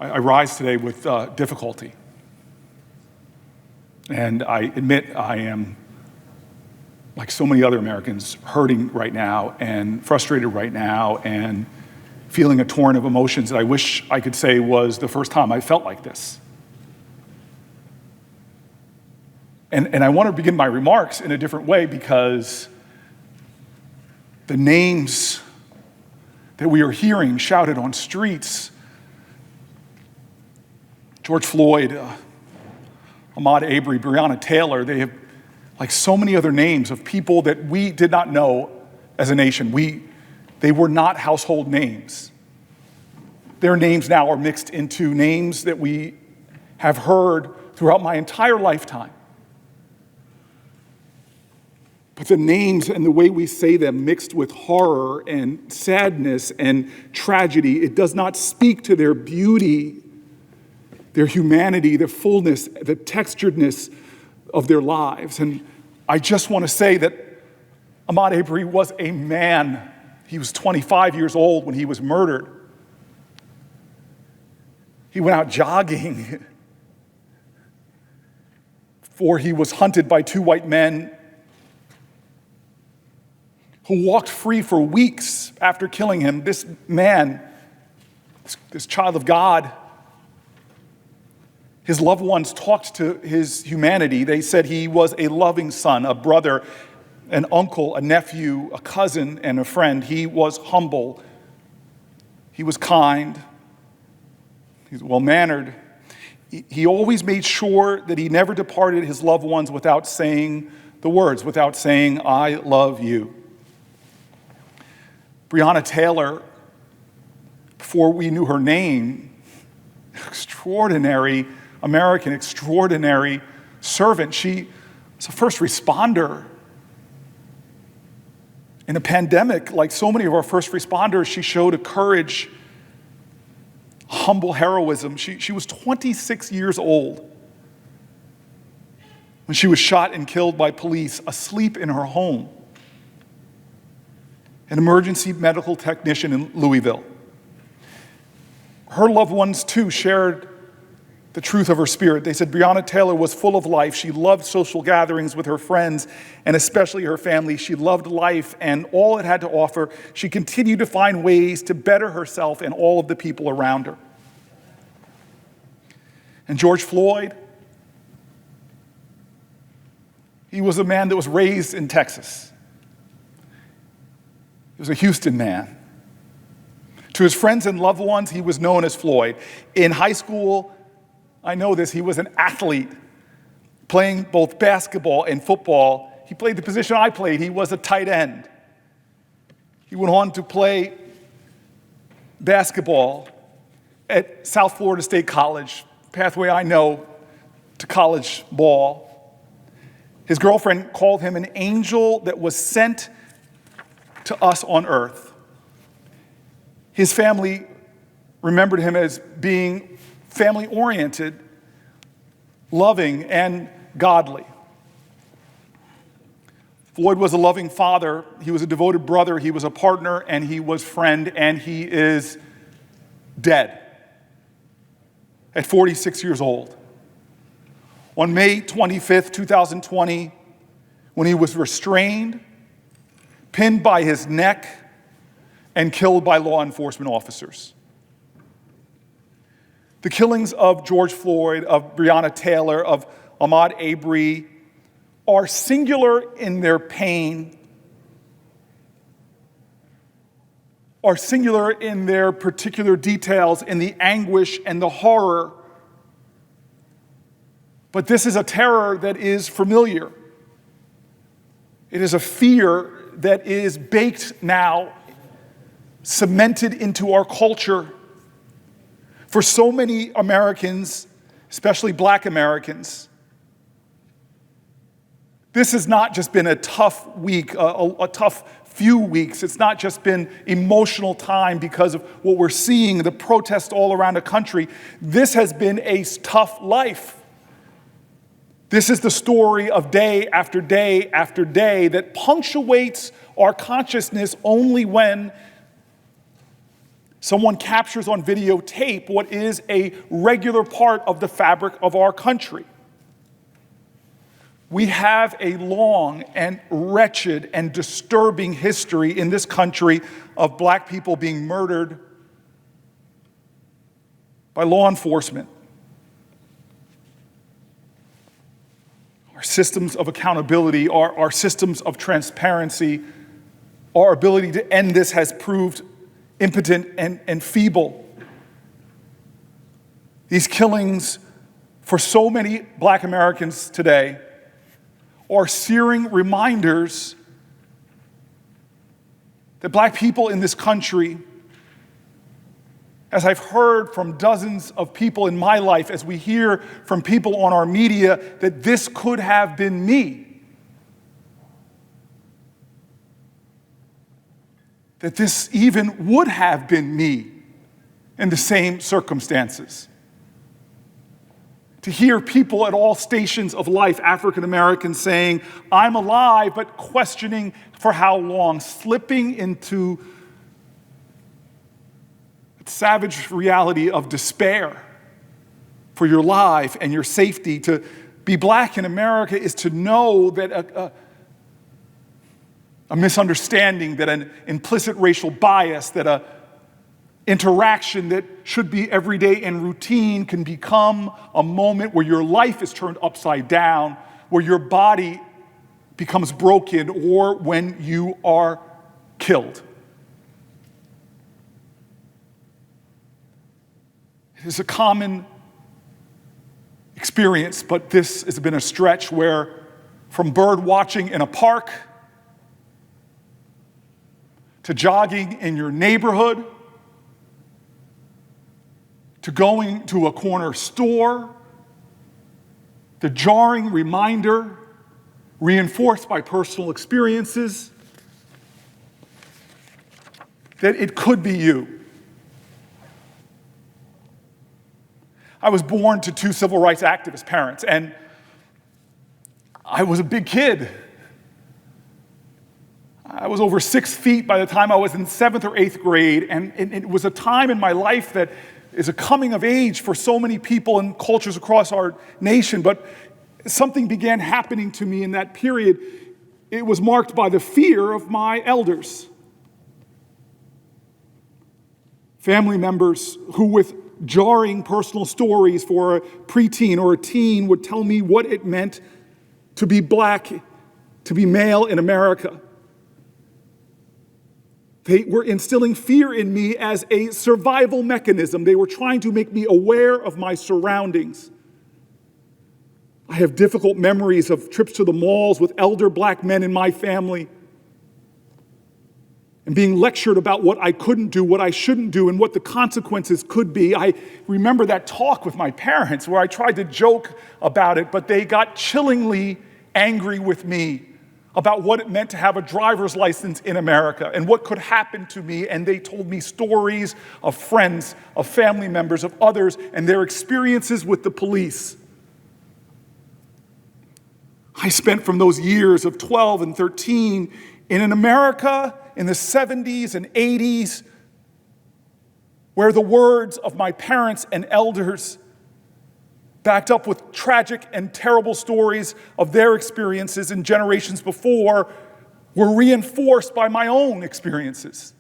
I rise today with difficulty. And I admit I am, like so many other Americans, hurting right now and frustrated right now and feeling a torrent of emotions that I wish I could say was the first time I felt like this. And I want to begin my remarks in a different way because the names that we are hearing shouted on streets, George Floyd, Ahmaud Arbery, Breonna Taylor, they have, like so many other names of people that we did not know as a nation. They were not household names. Their names now are mixed into names that we have heard throughout my entire lifetime. But the names and the way we say them mixed with horror and sadness and tragedy, it does not speak to their beauty, their humanity, their fullness, the texturedness of their lives. And I just want to say that Ahmaud Arbery was a man. He was 25 years old when he was murdered. He went out jogging before he was hunted by two white men who walked free for weeks after killing him. This man, this child of God, his loved ones talked to his humanity. They said he was a loving son, a brother, an uncle, a nephew, a cousin, and a friend. He was humble. He was kind. He was well-mannered. He always made sure that he never departed his loved ones without saying the words, without saying, "I love you." Breonna Taylor, before we knew her name, extraordinary American, extraordinary servant. She was a first responder. In a pandemic, like so many of our first responders, she showed a courage, humble heroism. She was 26 years old when she was shot and killed by police, asleep in her home. An emergency medical technician in Louisville. Her loved ones, too, shared the truth of her spirit. They said Breonna Taylor was full of life. She loved social gatherings with her friends and especially her family. She loved life and all it had to offer. She continued to find ways to better herself and all of the people around her. And George Floyd, he was a man that was raised in Texas. He was a Houston man. To his friends and loved ones, he was known as Floyd. In high school, I know this, he was an athlete, playing both basketball and football. He played the position I played. He was a tight end. He went on to play basketball at South Florida State College, pathway I know to college ball. His girlfriend called him an angel that was sent to us on earth. His family remembered him as being family-oriented, loving, and godly. Floyd was a loving father. He was a devoted brother. He was a partner, and he was friend, and he is dead at 46 years old. On May 25th, 2020, when he was restrained, pinned by his neck, and killed by law enforcement officers. The killings of George Floyd, of Breonna Taylor, of Ahmaud Arbery are singular in their pain, are singular in their particular details, in the anguish and the horror. But this is a terror that is familiar. It is a fear that is baked now, cemented into our culture. For so many Americans, especially Black Americans, this has not just been a tough week, a tough few weeks. It's not just been emotional time because of what we're seeing, the protests all around the country. This has been a tough life. This is the story of day after day after day that punctuates our consciousness only when Someone captures on videotape what is a regular part of the fabric of our country. We have a long and wretched and disturbing history in this country of black people being murdered by law enforcement. Our systems of accountability, our systems of transparency, our ability to end this has proved impotent and feeble. These killings for so many black Americans today are searing reminders that black people in this country, as I've heard from dozens of people in my life, as we hear from people on our media, that this could have been me. That this even would have been me in the same circumstances. To hear people at all stations of life, African Americans, saying, I'm alive, but questioning for how long, slipping into the savage reality of despair for your life and your safety. To be black in America is to know that a misunderstanding, that an implicit racial bias, that a interaction that should be everyday and routine can become a moment where your life is turned upside down, where your body becomes broken, or when you are killed. It is a common experience, but this has been a stretch where, from bird watching in a park to jogging in your neighborhood, to going to a corner store, the jarring reminder, reinforced by personal experiences, that it could be you. I was born to two civil rights activist parents, and I was a big kid. I was over 6 feet by the time I was in 7th or 8th grade, and it was a time in my life that is a coming of age for so many people and cultures across our nation, but something began happening to me in that period. It was marked by the fear of my elders. Family members who, with jarring personal stories for a preteen or a teen, would tell me what it meant to be black, to be male in America. They were instilling fear in me as a survival mechanism. They were trying to make me aware of my surroundings. I have difficult memories of trips to the malls with elder black men in my family and being lectured about what I couldn't do, what I shouldn't do, and what the consequences could be. I remember that talk with my parents where I tried to joke about it, but they got chillingly angry with me about what it meant to have a driver's license in America and what could happen to me. And they told me stories of friends, of family members, of others, and their experiences with the police. I spent from those years of 12 and 13 in an America in the 70s and 80s where the words of my parents and elders, backed up with tragic and terrible stories of their experiences in generations before, were reinforced by my own experiences.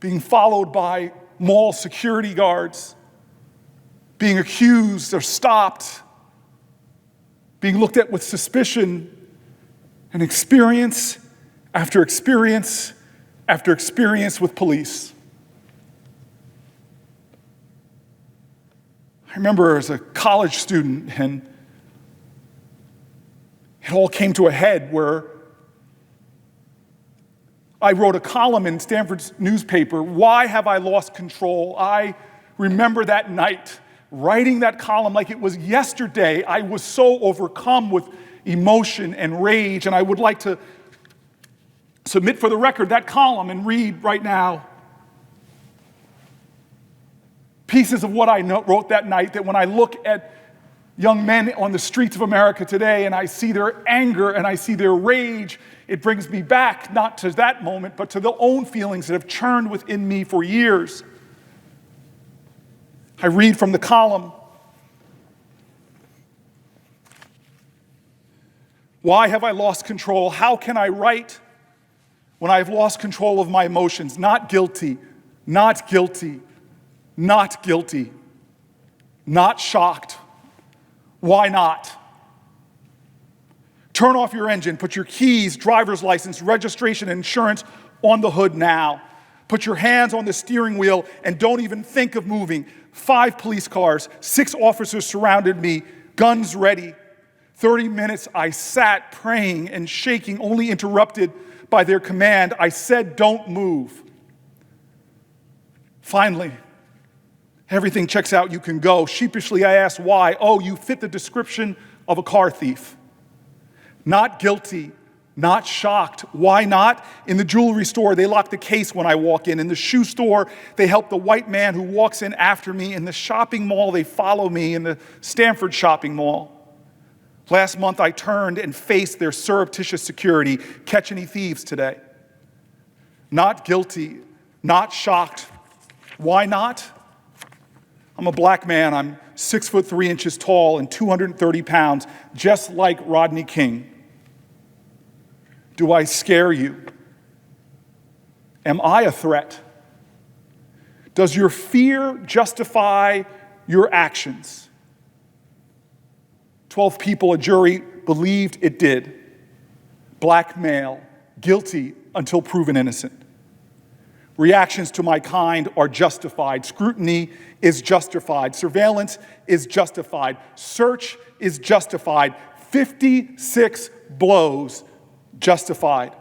Being followed by mall security guards, being accused or stopped, being looked at with suspicion, and experience after experience after experience with police. I remember as a college student, and it all came to a head where I wrote a column in Stanford's newspaper, Why Have I Lost Control? I remember that night, writing that column like it was yesterday. I was so overcome with emotion and rage, and I would like to submit for the record that column and read right now pieces of what I wrote that night, that when I look at young men on the streets of America today, and I see their anger and I see their rage, it brings me back not to that moment, but to the own feelings that have churned within me for years. I read from the column, "Why have I lost control? How can I write when I have lost control of my emotions? Not guilty, not guilty, not guilty, not shocked. Why not? Turn off your engine, put your keys, driver's license, registration, and insurance on the hood now. Put your hands on the steering wheel and don't even think of moving. 5 police cars, 6 officers surrounded me, guns ready. 30 minutes I sat praying and shaking, only interrupted by their command. I said, don't move. Finally, everything checks out, you can go. Sheepishly I asked why. Oh, you fit the description of a car thief. Not guilty, not shocked. Why not? In the jewelry store, they lock the case when I walk in. In the shoe store, they help the white man who walks in after me. In the shopping mall, they follow me. In the Stanford shopping mall. Last month, I turned and faced their surreptitious security. Catch any thieves today? Not guilty, not shocked. Why not? I'm a black man. I'm 6'3" tall and 230 pounds, just like Rodney King. Do I scare you? Am I a threat? Does your fear justify your actions? 12 people, a jury, believed it did. Black male, guilty until proven innocent. Reactions to my kind are justified. Scrutiny is justified. Surveillance is justified. Search is justified. 56 blows justified.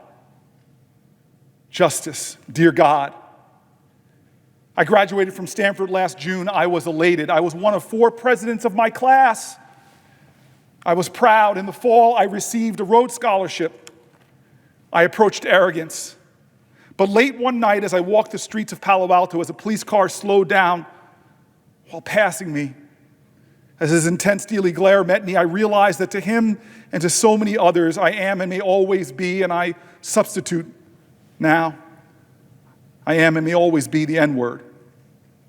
Justice, dear God. I graduated from Stanford last June. I was elated. I was one of 4 presidents of my class. I was proud. In the fall, I received a Rhodes Scholarship. I approached arrogance. But late one night, as I walked the streets of Palo Alto, as a police car slowed down while passing me, as his intense steely glare met me, I realized that to him and to so many others, I am and may always be, and I substitute now, I am and may always be the N-word,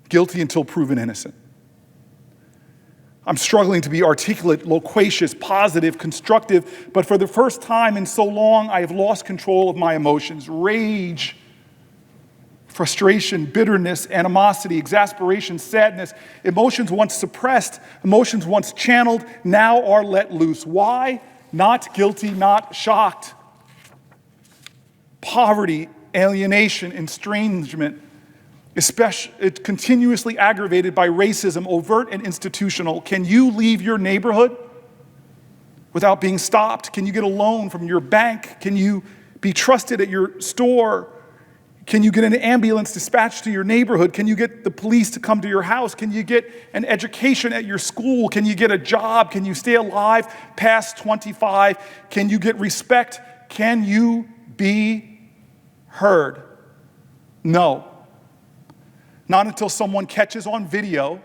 guilty until proven innocent. I'm struggling to be articulate, loquacious, positive, constructive, but for the first time in so long, I have lost control of my emotions. Rage, frustration, bitterness, animosity, exasperation, sadness, emotions once suppressed, emotions once channeled, now are let loose. Why? Not guilty, not shocked. Poverty, alienation, estrangement, especially continuously aggravated by racism, overt and institutional. Can you leave your neighborhood without being stopped? Can you get a loan from your bank? Can you be trusted at your store? Can you get an ambulance dispatched to your neighborhood? Can you get the police to come to your house? Can you get an education at your school? Can you get a job? Can you stay alive past 25? Can you get respect? Can you be heard? No. Not until someone catches on video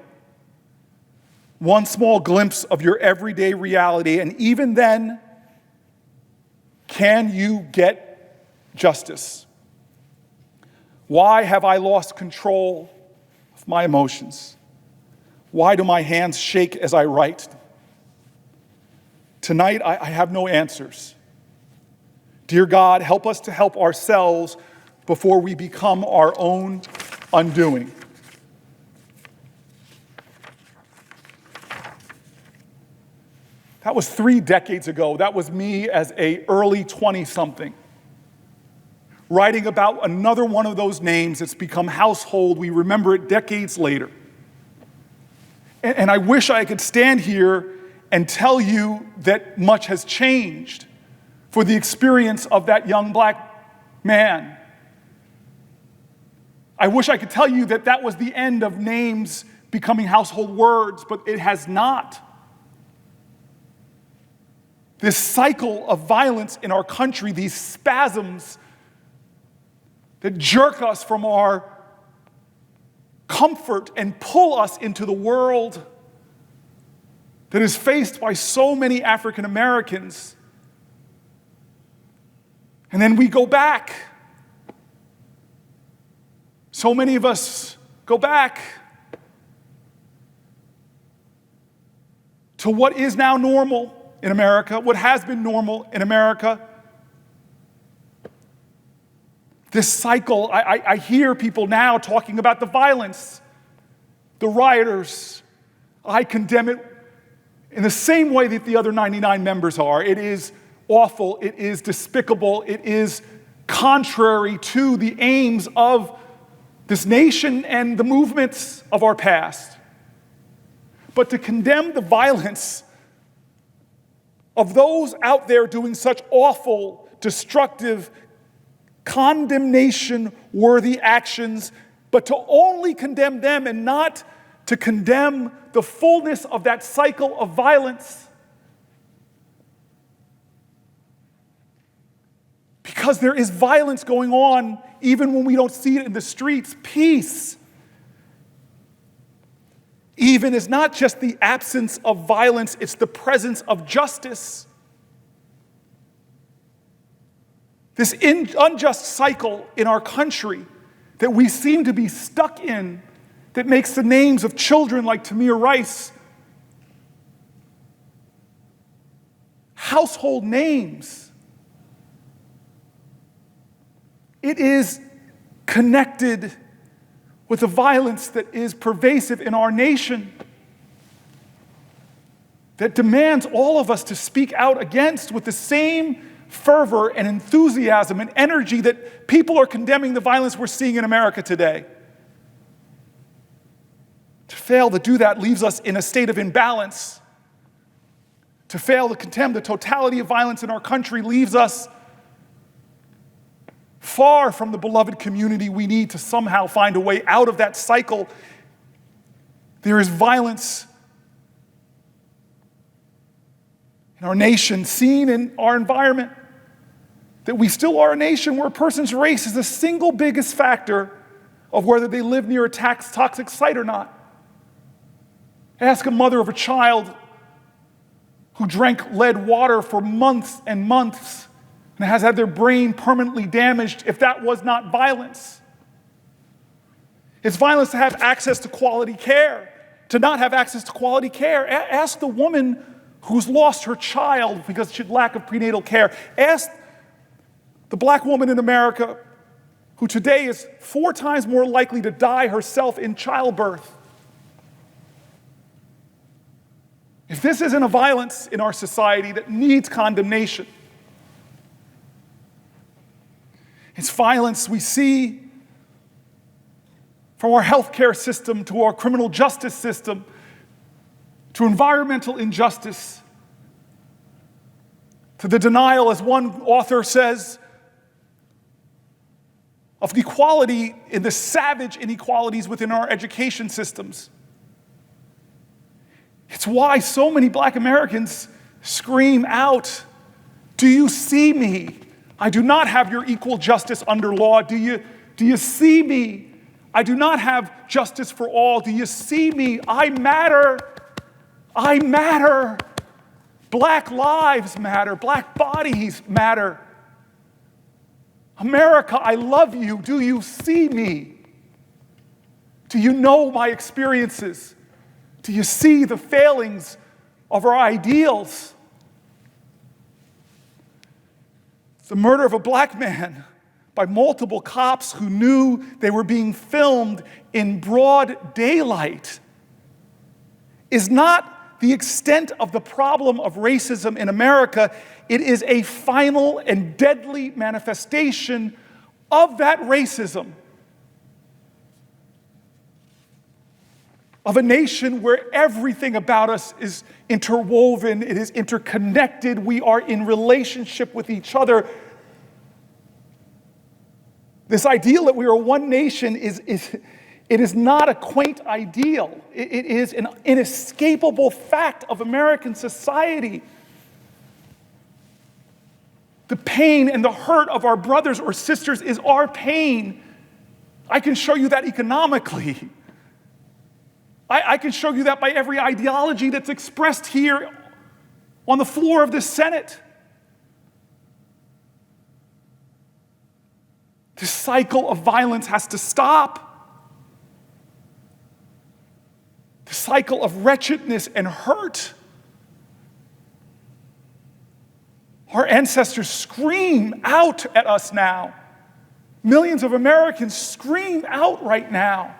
one small glimpse of your everyday reality, and even then, can you get justice? Why have I lost control of my emotions? Why do my hands shake as I write? Tonight, I have no answers. Dear God, help us to help ourselves before we become our own undoing. That was 3 decades ago. That was me as an early 20-something. Writing about another one of those names that's become household. We remember it decades later. And I wish I could stand here and tell you that much has changed for the experience of that young black man. I wish I could tell you that that was the end of names becoming household words, but it has not. This cycle of violence in our country, these spasms that jerk us from our comfort and pull us into the world that is faced by so many African Americans. And then we go back. So many of us go back to what is now normal in America, what has been normal in America. This cycle, I hear people now talking about the violence, the rioters. I condemn it in the same way that the other 99 members are. It is awful, it is despicable, it is contrary to the aims of this nation and the movements of our past. But to condemn the violence of those out there doing such awful, destructive, condemnation-worthy actions, but to only condemn them and not to condemn the fullness of that cycle of violence. Because there is violence going on even when we don't see it in the streets. Peace even is not just the absence of violence, it's the presence of justice. This unjust cycle in our country that we seem to be stuck in, that makes the names of children like Tamir Rice household names. It is connected with the violence that is pervasive in our nation, that demands all of us to speak out against with the same fervor and enthusiasm and energy that people are condemning the violence we're seeing in America today. To fail to do that leaves us in a state of imbalance. To fail to condemn the totality of violence in our country leaves us far from the beloved community we need to somehow find a way out of that cycle. There is violence in our nation, seen in our environment, that we still are a nation where a person's race is the single biggest factor of whether they live near a toxic site or not. Ask a mother of a child who drank lead water for months and months and has had their brain permanently damaged if that was not violence. It's violence to have access to quality care, to not have access to quality care. Ask the woman who's lost her child because of lack of prenatal care. Ask the black woman in America who today is 4 times more likely to die herself in childbirth. If this isn't a violence in our society that needs condemnation, it's violence we see from our healthcare system to our criminal justice system to environmental injustice to the denial, as one author says, of equality in the savage inequalities within our education systems. It's why so many black Americans scream out, "Do you see me? I do not have your equal justice under law. Do you see me? I do not have justice for all. Do you see me? I matter. I matter. Black lives matter. Black bodies matter. America, I love you. Do you see me? Do you know my experiences? Do you see the failings of our ideals?" The murder of a black man by multiple cops who knew they were being filmed in broad daylight is not the extent of the problem of racism in America. It is a final and deadly manifestation of that racism, of a nation where everything about us is interwoven, it is interconnected, we are in relationship with each other. This ideal that we are one nation it is not a quaint ideal. It is an inescapable fact of American society. The pain and the hurt of our brothers or sisters is our pain. I can show you that economically. I can show you that by every ideology that's expressed here on the floor of the Senate. This cycle of violence has to stop. The cycle of wretchedness and hurt. Our ancestors scream out at us now. Millions of Americans scream out right now.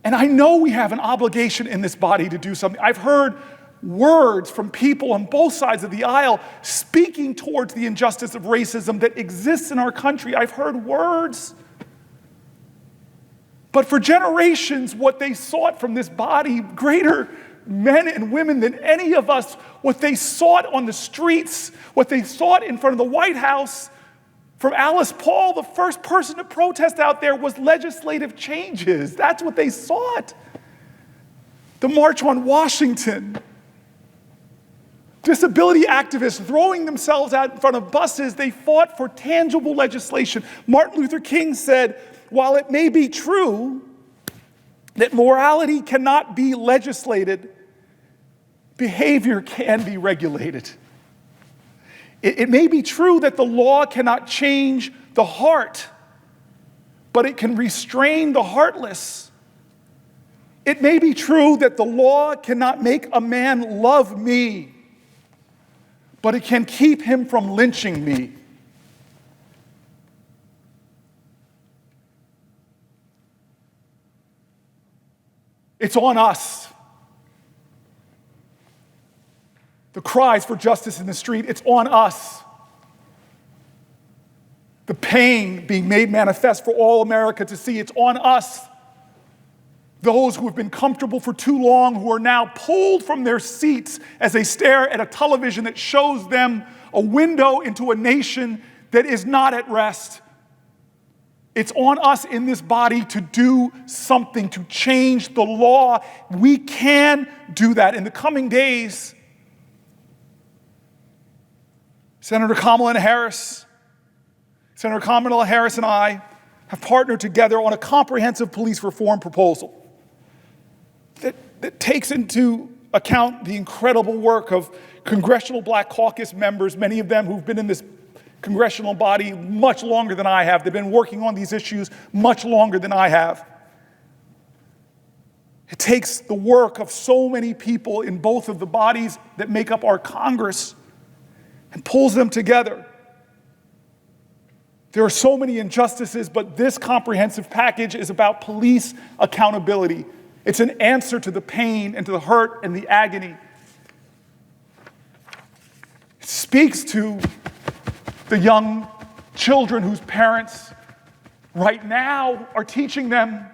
And I know we have an obligation in this body to do something. I've heard words from people on both sides of the aisle speaking towards the injustice of racism that exists in our country. I've heard words. But for generations, what they sought from this body, greater men and women than any of us, what they sought on the streets, what they sought in front of the White House, from Alice Paul, the first person to protest out there, was legislative changes. That's what they sought. The March on Washington. Disability activists throwing themselves out in front of buses, they fought for tangible legislation. Martin Luther King said, while it may be true that morality cannot be legislated, behavior can be regulated. It may be true that the law cannot change the heart, but it can restrain the heartless. It may be true that the law cannot make a man love me, but it can keep him from lynching me. It's on us. The cries for justice in the street, it's on us. The pain being made manifest for all America to see, it's on us. Those who have been comfortable for too long, who are now pulled from their seats as they stare at a television that shows them a window into a nation that is not at rest. It's on us in this body to do something, to change the law. We can do that. In the coming days, Senator Kamala Harris and I have partnered together on a comprehensive police reform proposal that takes into account the incredible work of Congressional Black Caucus members, many of them who've been in this congressional body much longer than I have. They've been working on these issues much longer than I have. It takes the work of so many people in both of the bodies that make up our Congress and pulls them together. There are so many injustices, but this comprehensive package is about police accountability. It's an answer to the pain and to the hurt and the agony. It speaks to the young children whose parents right now are teaching them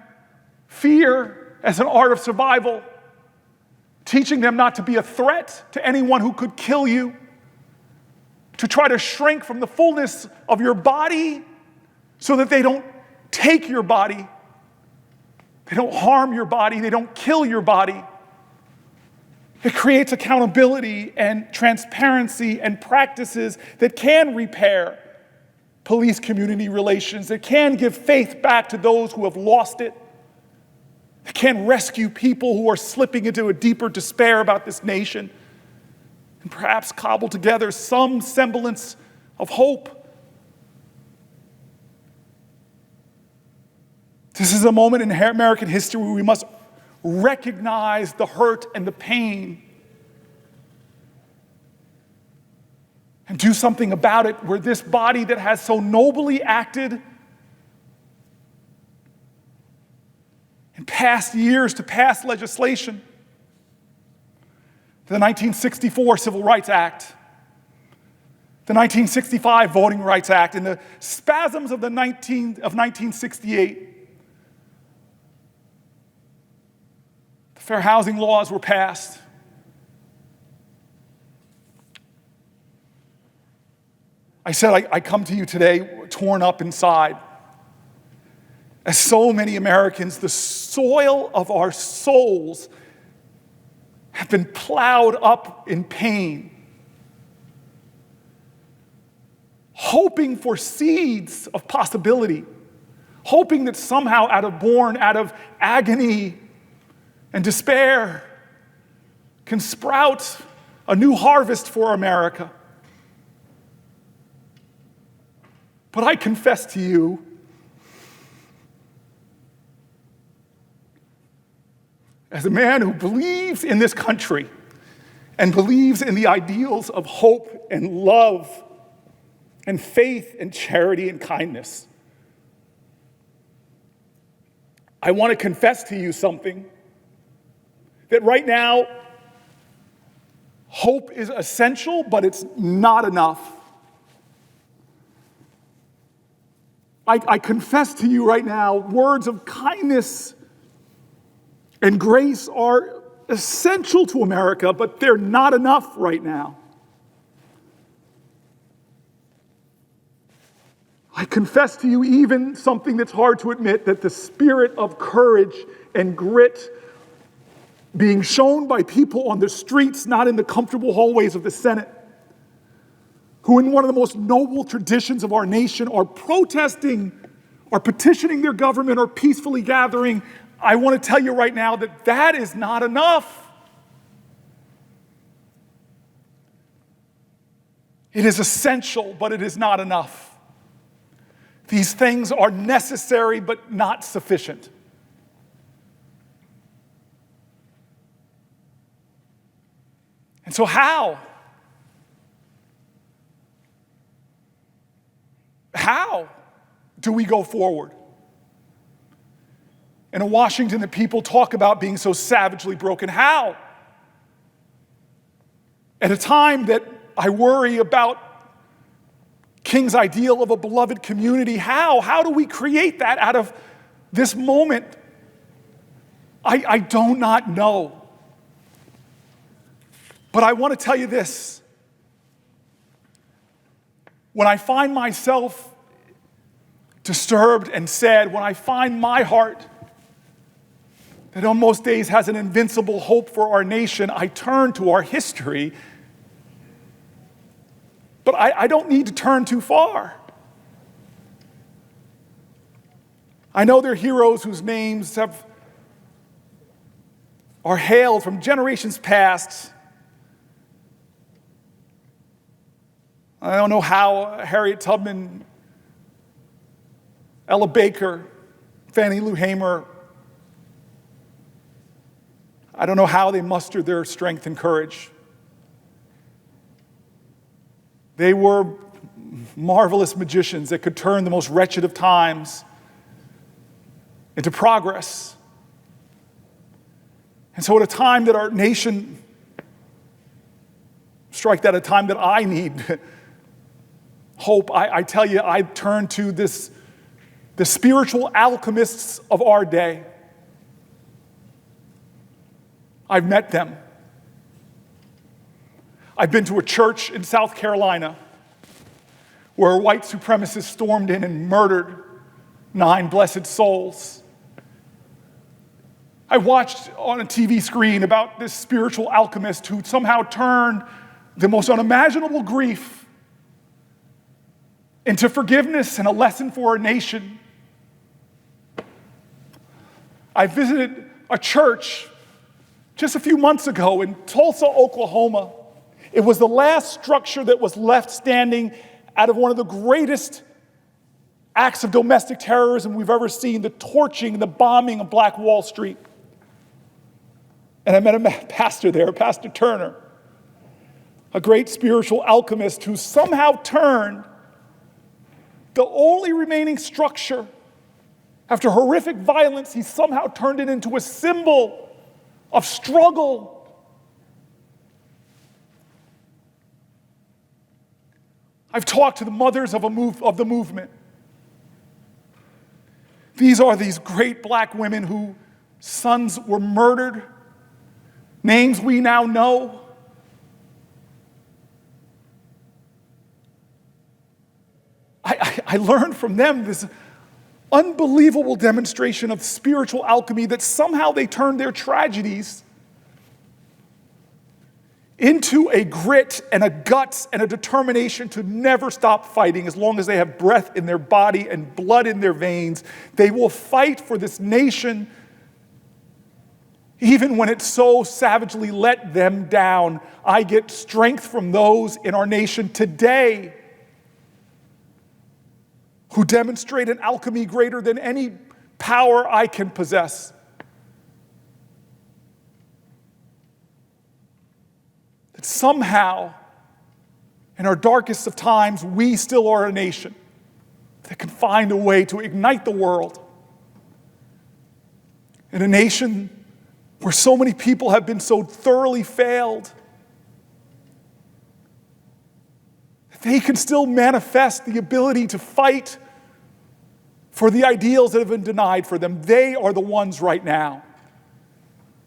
fear as an art of survival, teaching them not to be a threat to anyone who could kill you, to try to shrink from the fullness of your body so that they don't take your body, they don't harm your body, they don't kill your body. It creates accountability and transparency and practices that can repair police-community relations, that can give faith back to those who have lost it, that can rescue people who are slipping into a deeper despair about this nation, and perhaps cobble together some semblance of hope. This is a moment in American history where we must recognize the hurt and the pain and do something about it, where this body that has so nobly acted in past years to pass legislation, the 1964 Civil Rights Act, the 1965 Voting Rights Act, and the spasms of 1968. The fair housing laws were passed. I said I come to you today torn up inside. As so many Americans, the soil of our souls have been plowed up in pain, hoping for seeds of possibility, hoping that somehow born out of agony and despair can sprout a new harvest for America. But I confess to you, as a man who believes in this country and believes in the ideals of hope and love and faith and charity and kindness, I want to confess to you something, that right now, hope is essential, but it's not enough. I confess to you right now, words of kindness and grace are essential to America, but they're not enough right now. I confess to you even something that's hard to admit, that the spirit of courage and grit being shown by people on the streets, not in the comfortable hallways of the Senate, who in one of the most noble traditions of our nation are protesting, are petitioning their government, or peacefully gathering, I want to tell you right now that that is not enough. It is essential, but it is not enough. These things are necessary, but not sufficient. And so how? How do we go forward? And in Washington, the people talk about being so savagely broken. How? At a time that I worry about King's ideal of a beloved community, how? How do we create that out of this moment? I do not know. But I want to tell you this. When I find myself disturbed and sad, when I find my heart that on most days has an invincible hope for our nation, I turn to our history. But I don't need to turn too far. I know there are heroes whose names are hailed from generations past. I don't know how Harriet Tubman, Ella Baker, Fannie Lou Hamer, I don't know how they mustered their strength and courage. They were marvelous magicians that could turn the most wretched of times into progress. And so at a time that our nation, at a time that I need hope, I tell you, I turn to the spiritual alchemists of our day. I've met them. I've been to a church in South Carolina where white supremacists stormed in and murdered 9 blessed souls. I watched on a TV screen about this spiritual alchemist who somehow turned the most unimaginable grief into forgiveness and a lesson for our nation. I visited a church just a few months ago in Tulsa, Oklahoma. It was the last structure that was left standing out of one of the greatest acts of domestic terrorism we've ever seen, the torching, the bombing of Black Wall Street. And I met a pastor there, Pastor Turner, a great spiritual alchemist who somehow turned the only remaining structure after horrific violence, he somehow turned it into a symbol of struggle. I've talked to the mothers of the movement. These are these great Black women whose sons were murdered, names we now know. I learned from them this unbelievable demonstration of spiritual alchemy, that somehow they turned their tragedies into a grit and a guts and a determination to never stop fighting as long as they have breath in their body and blood in their veins. They will fight for this nation even when it so savagely let them down. I get strength from those in our nation today who demonstrate an alchemy greater than any power I can possess. That somehow, in our darkest of times, we still are a nation that can find a way to ignite the world. In a nation where so many people have been so thoroughly failed, that they can still manifest the ability to fight for the ideals that have been denied for them. They are the ones right now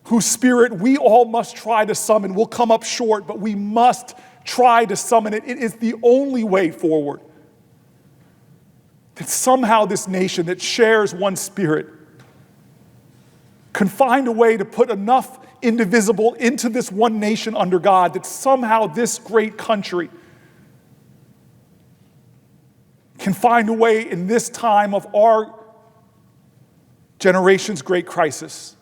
whose spirit we all must try to summon. We'll come up short, but we must try to summon it. It is the only way forward. That somehow this nation that shares one spirit can find a way to put enough indivisible into this one nation under God that somehow this great country can find a way in this time of our generation's great crisis.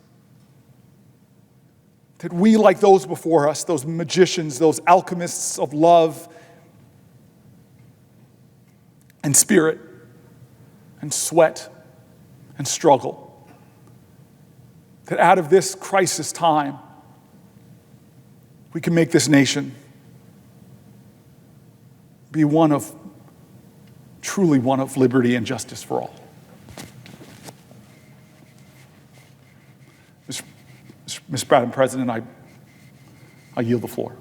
That we, like those before us, those magicians, those alchemists of love and spirit and sweat and struggle, that out of this crisis time, we can make this nation be truly one of liberty and justice for all. Mr. Madam President, I yield the floor.